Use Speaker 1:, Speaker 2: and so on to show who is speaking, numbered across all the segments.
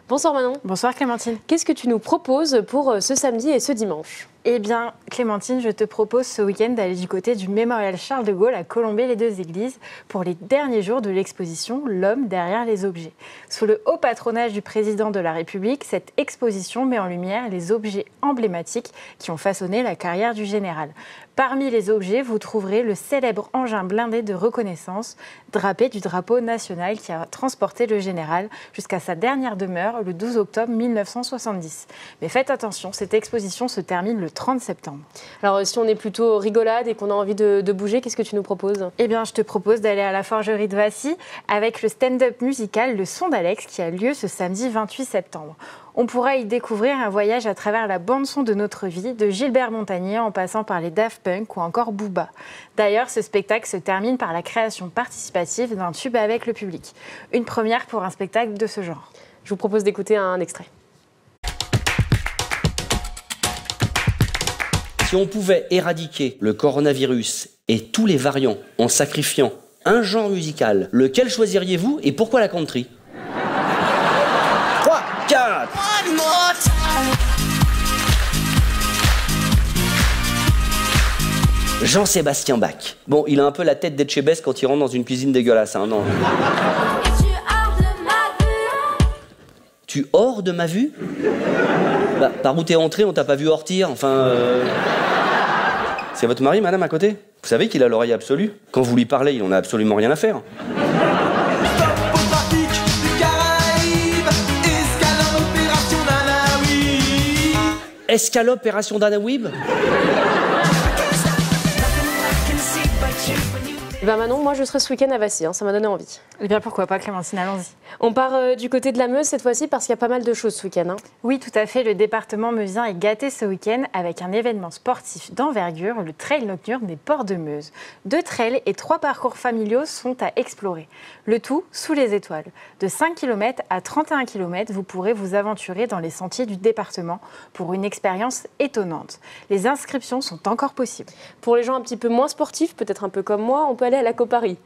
Speaker 1: Bonsoir Manon.
Speaker 2: Bonsoir Clémentine.
Speaker 1: Qu'est-ce que tu nous proposes pour ce samedi et ce dimanche ?
Speaker 2: Eh bien, Clémentine, je te propose ce week-end d'aller du côté du mémorial Charles de Gaulle à Colombey-les-Deux-Églises pour les derniers jours de l'exposition L'homme derrière les objets. Sous le haut patronage du président de la République, cette exposition met en lumière les objets emblématiques qui ont façonné la carrière du général. Parmi les objets, vous trouverez le célèbre engin blindé de reconnaissance drapé du drapeau national qui a transporté le général jusqu'à sa dernière demeure le 12 octobre 1970. Mais faites attention, cette exposition se termine le 30 septembre.
Speaker 1: Alors si on est plutôt rigolade et qu'on a envie de bouger, qu'est-ce que tu nous proposes ?
Speaker 2: Eh bien, je te propose d'aller à la forgerie de Vassy avec le stand-up musical Le Son d'Alex qui a lieu ce samedi 28 septembre. On pourra y découvrir un voyage à travers la bande-son de notre vie, de Gilbert Montagnier en passant par les Daft Punk ou encore Booba. D'ailleurs, ce spectacle se termine par la création participative d'un tube avec le public. Une première pour un spectacle de ce genre.
Speaker 1: Je vous propose d'écouter un extrait.
Speaker 3: Si on pouvait éradiquer le coronavirus et tous les variants en sacrifiant un genre musical, lequel choisiriez-vous et pourquoi la country ? 3, 4. Jean-Sébastien Bach. Bon, il a un peu la tête d'Etchebest quand il rentre dans une cuisine dégueulasse, hein, non. Tu hors de ma vue ? Bah, par où t'es entré, on t'a pas vu sortir, enfin... C'est votre mari, madame, à côté ? Vous savez qu'il a l'oreille absolue ? Quand vous lui parlez, il en a absolument rien à faire. Escale opération Danawib ?
Speaker 1: Manon, moi je serai ce week-end à Vassy, ça m'a donné envie.
Speaker 2: Eh bien pourquoi pas Clémentine, allons-y.
Speaker 1: On part du côté de la Meuse cette fois-ci parce qu'il y a pas mal de choses ce week-end.
Speaker 2: Oui, tout à fait, le département meusien est gâté ce week-end avec un événement sportif d'envergure, le trail nocturne des ports de Meuse. 2 trails et 3 parcours familiaux sont à explorer. Le tout sous les étoiles. De 5 km à 31 km, vous pourrez vous aventurer dans les sentiers du département pour une expérience étonnante. Les inscriptions sont encore possibles.
Speaker 1: Pour les gens un petit peu moins sportifs, peut-être un peu comme moi, on peut aller à la Coparie.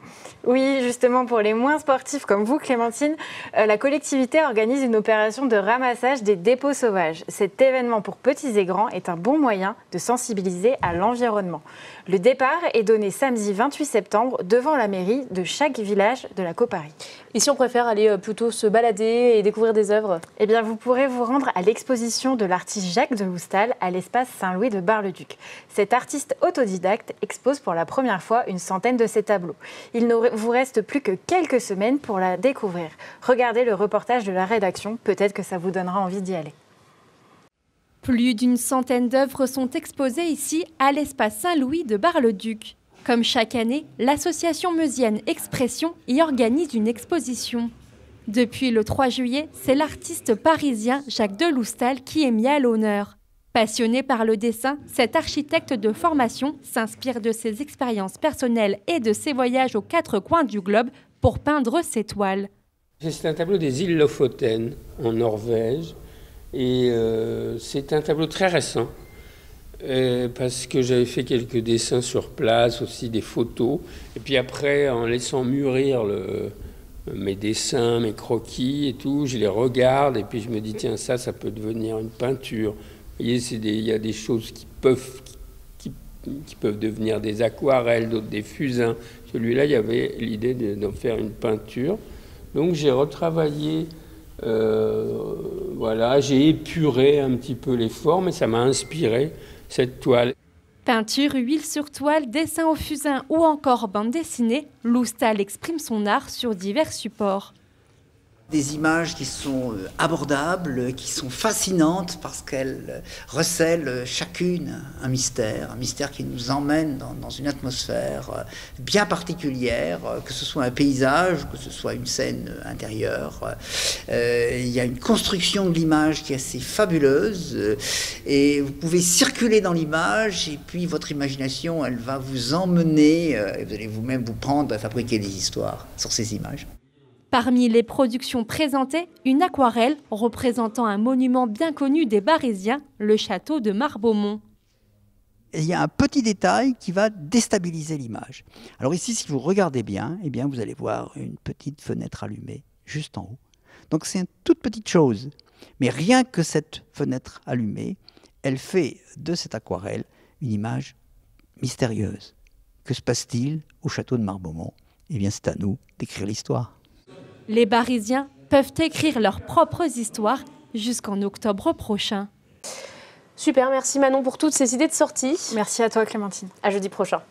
Speaker 2: Oui, justement, pour les moins sportifs comme vous, Clémentine, la collectivité organise une opération de ramassage des dépôts sauvages. Cet événement pour petits et grands est un bon moyen de sensibiliser à l'environnement. Le départ est donné samedi 28 septembre devant la mairie de chaque village de la Coparie.
Speaker 1: Et si on préfère aller plutôt se balader et découvrir des œuvres ?
Speaker 2: Eh bien, vous pourrez vous rendre à l'exposition de l'artiste Jacques de Loustal à l'espace Saint-Louis de Bar-le-Duc. Cet artiste autodidacte expose pour la première fois une centaine de ses tableaux. Il ne vous reste plus que quelques semaines pour la découvrir. Regardez le reportage de la rédaction, peut-être que ça vous donnera envie d'y aller.
Speaker 4: Plus d'une centaine d'œuvres sont exposées ici à l'espace Saint-Louis de Bar-le-Duc. Comme chaque année, l'association meusienne Expression y organise une exposition. Depuis le 3 juillet, c'est l'artiste parisien Jacques de Loustal qui est mis à l'honneur. Passionné par le dessin, cet architecte de formation s'inspire de ses expériences personnelles et de ses voyages aux 4 coins du globe pour peindre ses toiles.
Speaker 5: C'est un tableau des îles Lofoten en Norvège et c'est un tableau très récent parce que j'avais fait quelques dessins sur place, aussi des photos. Et puis après, en laissant mûrir mes dessins, mes croquis et tout, je les regarde et puis je me dis tiens, ça peut devenir une peinture. Vous voyez, il y a des choses qui peuvent devenir des aquarelles, d'autres des fusains. Celui-là, il y avait l'idée d'en faire une peinture. Donc j'ai retravaillé, j'ai épuré un petit peu les formes et ça m'a inspiré cette toile.
Speaker 4: Peinture, huile sur toile, dessin au fusain ou encore bande dessinée, Loustal exprime son art sur divers supports.
Speaker 6: Des images qui sont abordables, qui sont fascinantes parce qu'elles recèlent chacune un mystère qui nous emmène dans une atmosphère bien particulière, que ce soit un paysage, que ce soit une scène intérieure. Il y a une construction de l'image qui est assez fabuleuse et vous pouvez circuler dans l'image et puis votre imagination, elle va vous emmener et vous allez vous-même vous prendre à fabriquer des histoires sur ces images.
Speaker 4: Parmi les productions présentées, une aquarelle représentant un monument bien connu des Barésiens, le château de Marbeaumont.
Speaker 6: Il y a un petit détail qui va déstabiliser l'image. Alors ici, si vous regardez bien, eh bien vous allez voir une petite fenêtre allumée juste en haut. Donc c'est une toute petite chose. Mais rien que cette fenêtre allumée, elle fait de cette aquarelle une image mystérieuse. Que se passe-t-il au château de Marbeaumont? Eh bien, c'est à nous d'écrire l'histoire.
Speaker 4: Les Barisiens peuvent écrire leurs propres histoires jusqu'en octobre prochain.
Speaker 1: Super, merci Manon pour toutes ces idées de sortie.
Speaker 2: Merci à toi Clémentine.
Speaker 1: À jeudi prochain.